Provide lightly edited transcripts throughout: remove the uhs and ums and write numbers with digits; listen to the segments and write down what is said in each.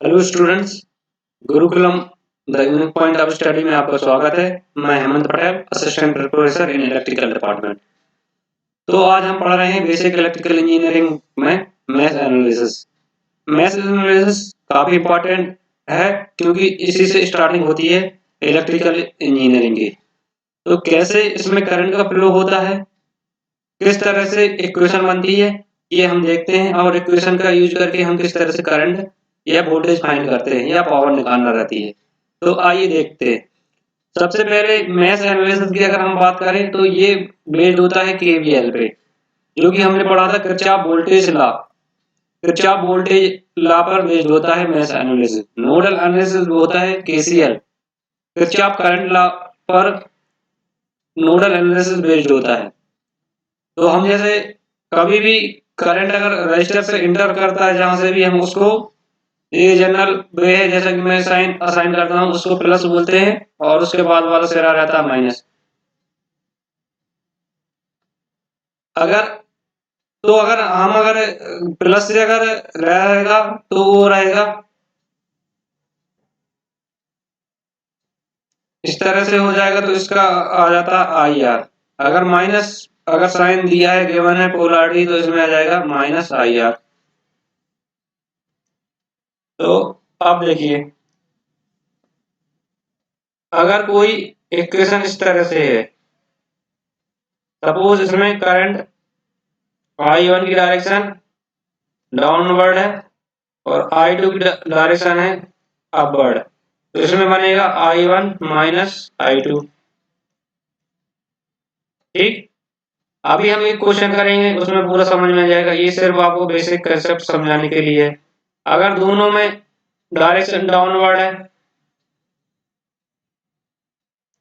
Hello students, Gurukulam the unique point of study में आपका स्वागत है। मैं Hemant Patel, assistant professor in electrical department. तो आज हम पढ़ रहे हैं बेसिक इलेक्ट्रिकल इंजीनियरिंग में मैथ एनालिसिस। मैथ एनालिसिस काफी इंपॉर्टेंट है क्योंकि इसी से स्टार्टिंग होती है इलेक्ट्रिकल इंजीनियरिंग की। तो कैसे इसमें करंट का फ्लो होता है, किस तरह से इक्वेशन बनती है, ये हम देखते हैं और इक्वेशन का यूज करके हम किस तरह से करंट या वोल्टेज फाइंड करते हैं या पावर निकालना रहती है। तो आइए देखते हैं। सबसे पहले मैश एनालिसिस की अगर हम बात करें तो ये बेस्ड होता है केवीएल पे, जो कि हमने पढ़ा था Kirchhoff voltage law. Kirchhoff voltage law पर बेस्ड होता है मैश एनालिसिस। नोडल एनालिसिस होता है केसीएल। किरचॉफ करंट लॉ पर नोडल एनालिसिस बेस्ड होता है। तो हम जैसे कभी भी करंट अगर रजिस्टर से इंटर करता है, जहां से भी हम उसको, ये जनरल वे है, जैसा कि मैं साइन असाइन करता हूँ उसको प्लस बोलते हैं और उसके बाद वाला सिरा रहता है माइनस। अगर अगर प्लस से अगर रहेगा तो वो रहेगा इस तरह से हो जाएगा, तो इसका आ जाता है आई आर। अगर माइनस, अगर साइन दिया है, गिवन है पोलैरिटी, तो इसमें आ जाएगा माइनस आई आर। तो अब देखिए, अगर कोई इक्वेशन इस तरह से है, सपोज इसमें करंट आई वन की डायरेक्शन डाउनवर्ड है और आई टू की डायरेक्शन है अपवर्ड, तो इसमें बनेगा I one minus I two. ठीक, अभी हम एक क्वेश्चन करेंगे, उसमें पूरा समझ में आ जाएगा। ये सिर्फ आपको बेसिक कंसेप्ट समझाने के लिए है। अगर दोनों में डायरेक्शन डाउनवर्ड है,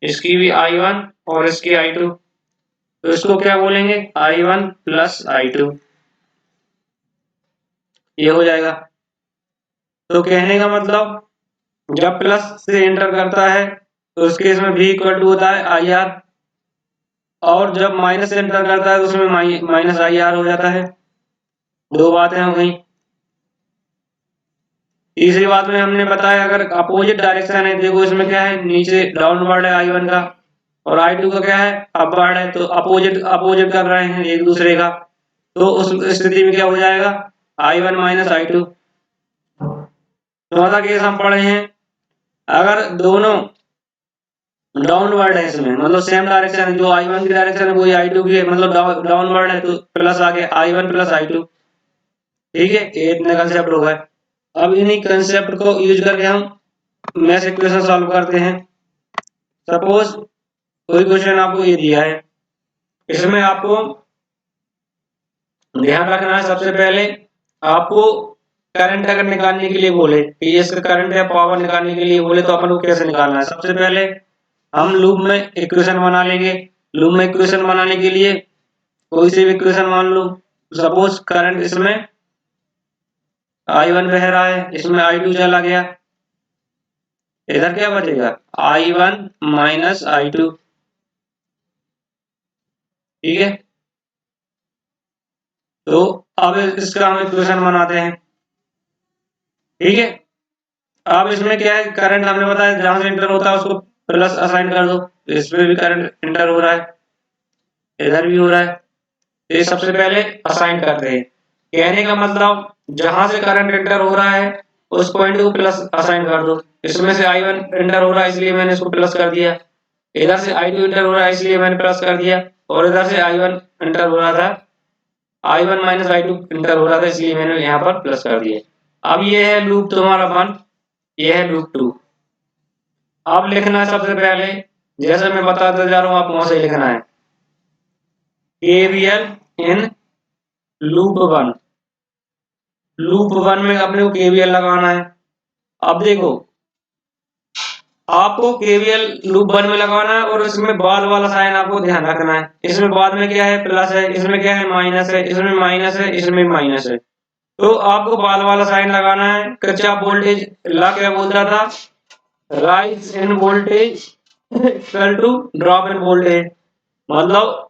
इसकी भी आई वन और इसकी आई टू, तो इसको क्या बोलेंगे, I one plus I two. ये हो जाएगा। तो कहने का मतलब, जब प्लस से एंटर करता है तो उस केस में भी इक्वल टू होता है आई आर, और जब माइनस से एंटर करता है तो उसमें माइनस आई आर हो जाता है। दो बातें हो गई। तीसरी बात में हमने बताया, अगर अपोजिट डायरेक्शन है, देखो इसमें क्या है, नीचे डाउनवर्ड है आई वन का और आई टू का क्या है, अपवर्ड है, तो अपोजिट अपोजिट कर रहे हैं एक दूसरे का। तो उस स्थिति में क्या हो जाएगा, I one minus I two. चौथा केस हम पढ़े हैं, अगर दोनों डाउनवर्ड है, इसमें मतलब सेम डायरेक्शन है, जो आई वन की डायरेक्शन है वही आई टू की है, मतलब डाउनवर्ड है, तो प्लस आ गया I one plus I two. ठीक है, ये इतने कंसेप्ट हो गए। अब इन्हीं कंसेप्ट को यूज करके हम मैथ इक्वेशन सॉल्व करते हैं। सपोज कोई क्वेश्चन आपको ये दिया है, इसमें आपको ध्यान रखना है, सबसे पहले आपको करंट अगर निकालने के लिए बोले कि इसका करंट या पावर निकालने के लिए बोले, तो अपन को कैसे निकालना है। सबसे पहले हम लूप में इक्वेशन बना लेंगे। लूप में इक्वेशन बनाने के लिए कोई सी भी इक्वेशन मान लो। सपोज करंट इसमें आई वन बह रहा है, इसमें आई टू चला गया, इधर क्या बचेगा, I one minus I two. ठीक है, तो अब इसका हम इक्वेशन बनाते हैं। ठीक है, अब इसमें क्या है, करंट हमने बताया जहां से इंटर होता है उसको प्लस असाइन कर दो, तो इसमें भी करंट इंटर हो रहा है, इधर भी हो रहा है। ये सबसे पहले असाइन करते हैं। कहने का मतलब, जहां से करंट इंटर हो रहा है उस पॉइंट को प्लस असाइन कर दो। इसमें से आई वन इंटर हो रहा है इसलिए मैंने इसको प्लस कर दिया, इधर से आई टू इंटर हो रहा है इसलिए मैंने प्लस कर दिया, और इधर से आई वन इंटर हो रहा था, I one minus I two enter हो रहा था, इसलिए मैंने यहाँ पर प्लस कर दिया। अब ये है लूप तुम्हारा वन, ये है लूप टू। अब लिखना है सबसे पहले, जैसे मैं बताता जा रहा हूँ आप वहां से लिखना है, KVL in loop one. Loop one में अपने को केवीएल लगाना है। अब देखो, आपको केवीएल लूप वन में लगाना है और इसमें बाद वाला साइन आपको ध्यान रखना है। इसमें बाद में क्या है, प्लस है, इसमें क्या है, माइनस है, इसमें माइनस है, इसमें माइनस है। तो आपको बाद वाला साइन लगाना है। किरचॉफ वोल्टेज लॉ क्या बोलता था, rise in voltage equal to drop in voltage. मतलब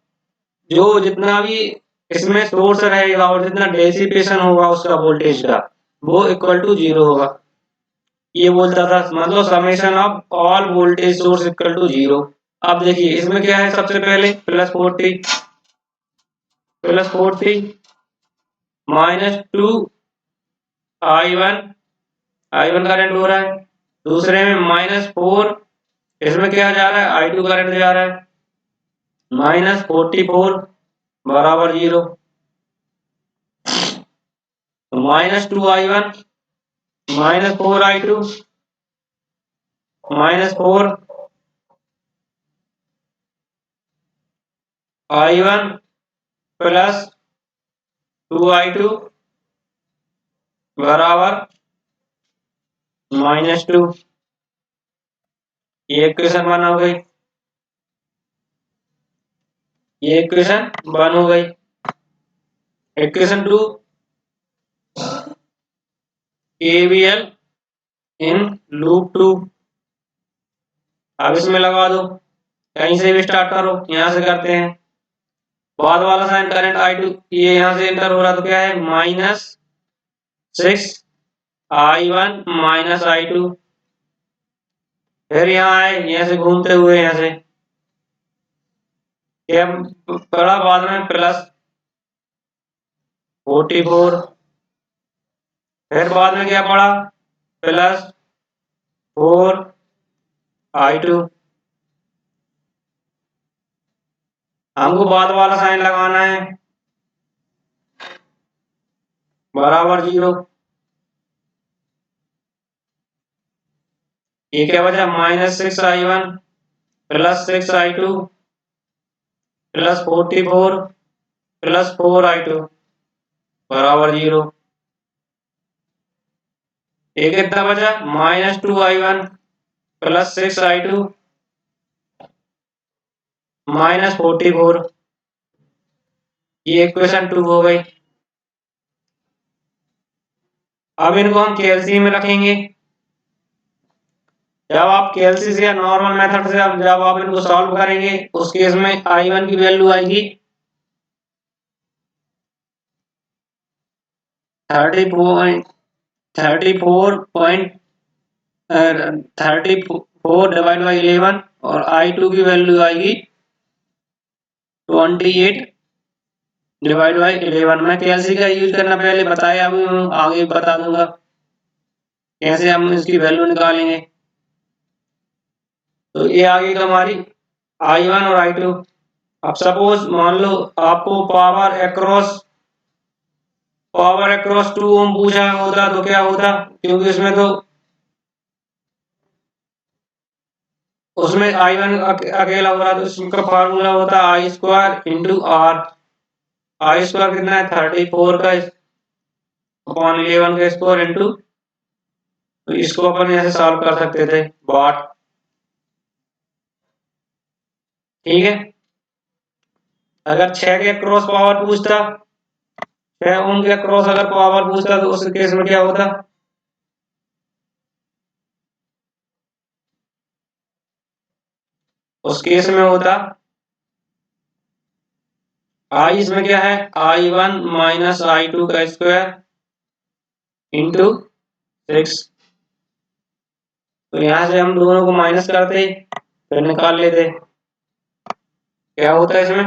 जो जितना भी इसमें सोर्स रहेगा और जितना डेसिपेशन होगा उसका वोल्टेज का, वो इक्वल टू जीरो होगा। ये बोलता था मतलब summation of all voltage source equal to 0। अब देखिए इसमें क्या है, सबसे पहले +40 -2 I1 करंट हो रहा है। दूसरे में -4, इसमें क्या जा रहा है, I2 करंट जा रहा है। -44 बराबर 0, तो -2 I1 -4 I2 -4 I1 plus 2 I2 बराबर -2। ये इक्वेशन 1 हो गई, ये इक्वेशन 1 हो गई। Equation 2 KVL in loop 2। अब इसमें लगा दो, कहीं से भी स्टार्ट करो, यहां से करते हैं। बाद वाला साइन करंट I2 ये यहां से एंटर हो रहा, तो क्या है -6 I1 -I2। फिर यहाँ आए, यहाँ से घूमते हुए यहाँ से क्या पड़ा, बाद में +44। फिर बाद में क्या पड़ा, +4 I2। हमको बाद वाला साइन लगाना है, बराबर 0। ये क्या बचा, -6 I1 +6 I2 +44 +4 I2 बराबर 0। ये कितना बचा, -2 I1 +6 I2 -44। ये इक्वेशन 2 हो गई। अब इनको हम केएलसी में रखेंगे। जब आप केएलसी से या नॉर्मल मेथड से जब आप इनको सॉल्व करेंगे, उस केस में I1 की वैल्यू आएगी 34/11 और I2 की वैल्यू आएगी 28/11। मैं केएलसी का यूज करना पहले बताया, अभी आगे बता दूंगा कैसे हम इसकी वैल्यू निकालेंगे। तो ये आगे का हमारी I1 और I2। अब सपोज मान लो आपको पावर अक्रॉस 2 ओम पूछा होता, तो क्या होता, क्योंकि उसमें I1 अकेला हो रहा, तो इसका फार्मूला होता I square into R। I square कितना है, 34 का अपॉन 11 का स्क्वायर इंटू, तो इसको अपन ऐसे सॉल्व कर सकते थे, वाट। ठीक है। अगर 6 के क्रॉस पावर पूछता, 6 ओम के क्रॉस अगर पावर पूछता, तो उस केस में क्या होता, उस केस में होता I, इसमें क्या है, I1 -I2 का स्क्वायर इंटू 6। तो यहां से हम दोनों को माइनस करते, फिर निकाल लेते, क्या होता है इसमें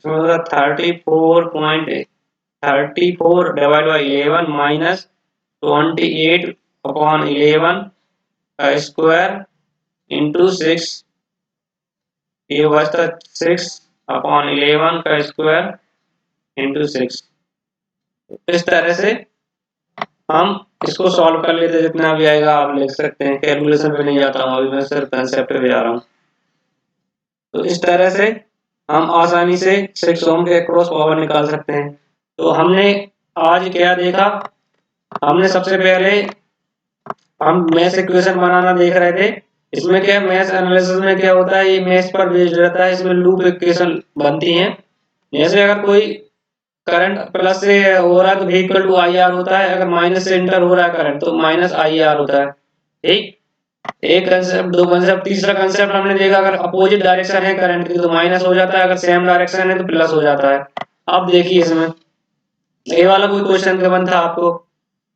होता 34/11 माइनस 28/11 का स्क्वायर इंटू 6। ये बचता 6/11 का स्क्वायर इंटू 6। इस तरह से हम इसको सॉल्व कर लेते, जितना भी आएगा आप लिख सकते हैं, कैलकुलेशन पे नहीं जाता हूँ अभी, मैं सिर्फ कंसेप्ट पे जा रहा हूँ। तो इस तरह से हम आसानी से 6 ओम के अक्रॉस पावर निकाल सकते हैं। तो हमने आज क्या देखा, हमने सबसे पहले हम मैथ इक्वेशन बनाना देख रहे थे। इसमें क्या मैथ एनालिसिस में क्या होता है, ये मैथ पर बेस्ड रहता है, इसमें लूप इक्वेशन बनती हैं। जैसे अगर कोई करंट प्लस से हो रहा है तो V इक्वल टू IR होता है, अगर माइनस से एंटर हो रहा है करंट तो -IR होता है। ठीक, एक कंसेप्ट, दो कंसेप्ट। तीसरा कंसेप्ट हमने देखा, अगर अपोजिट डायरेक्शन है करंट की तो माइनस हो जाता है, अगर सेम डायरेक्शन है तो प्लस हो जाता है। अब देखिए इसमें ये वाला कोई क्वेश्चन का बन था आपको,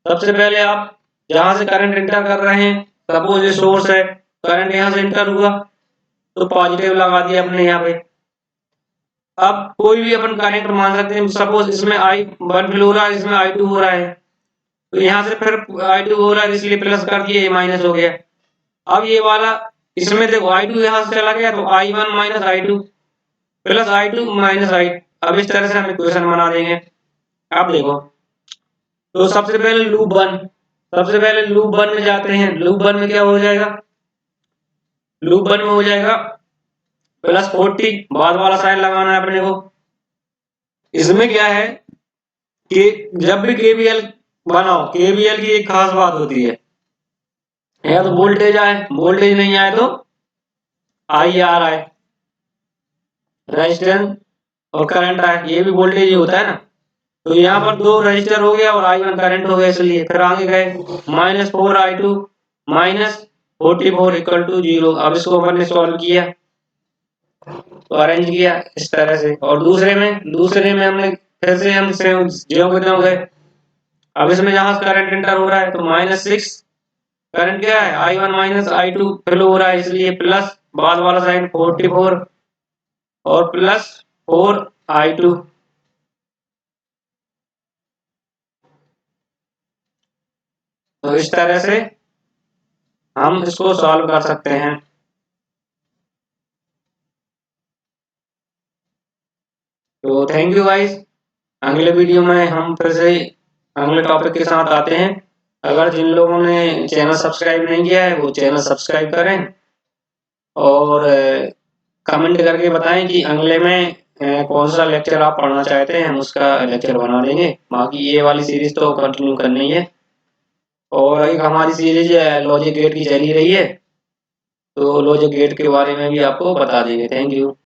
सबसे पहले आप जहां से करंट इंटर कर रहे हैं, सपोज ये सोर्स है, करंट यहाँ से इंटर हुआ तो पॉजिटिव लगा दिया अपने यहाँ पे। अब कोई भी अपन करंट मान सकते हैं, सपोज इसमें I1 फ्लो हो रहा है, इसमें I2 हो रहा है, तो यहाँ से फिर I2 हो रहा है इसलिए प्लस कर दिए, ये माइनस हो गया। अब ये वाला इसमें देखो I2 यहाँ से चला गया तो I1 minus I2 plus I2 minus I। अब इस तरह से हम इक्वेशन बना देंगे। अब देखो, तो सबसे पहले लूप वन में जाते हैं। लूप वन में क्या हो जाएगा, लूप वन में हो जाएगा प्लस 40, बाद वाला साइन लगाना है अपने को। इसमें क्या है कि जब भी केवीएल बनाओ, केवीएल की एक खास बात होती है, या तो वोल्टेज आए, वोल्टेज नहीं आए तो IR आए, रेजिस्टेंस और करंट आए, ये भी वोल्टेज ही होता है ना। तो यहाँ पर 2 रजिस्टर हो गया और I1 करंट हो गया, इसलिए फिर आगे गए -4 I2 -44 इक्वल टू 0। अब इसको अपन ने सॉल्व किया तो अरेंज किया इस तरह से। और दूसरे में हमने फिर से हम ज्यों के त्यों गए। अब इसमें जहां करंट इंटर हो रहा है तो -6 करंट क्या है, I1 माइनस I2 फ्लो हो रहा है, इसलिए प्लस बाद वाला साइन 44 और प्लस 4 I2। तो इस तरह से हम इसको सॉल्व कर सकते हैं। तो थैंक यू गाइस, अगले वीडियो में हम फिर से अगले टॉपिक के साथ आते हैं। अगर जिन लोगों ने चैनल सब्सक्राइब नहीं किया है वो चैनल सब्सक्राइब करें और कमेंट करके बताएं कि अगले में कौन सा लेक्चर आप पढ़ना चाहते हैं, हम उसका लेक्चर बना देंगे। बाकी ये वाली सीरीज तो कंटिन्यू करनी है। और एक हमारी सीरीज लॉजिक गेट की चली रही है, तो लॉजिक गेट के बारे में भी आपको बता देंगे। Thank you.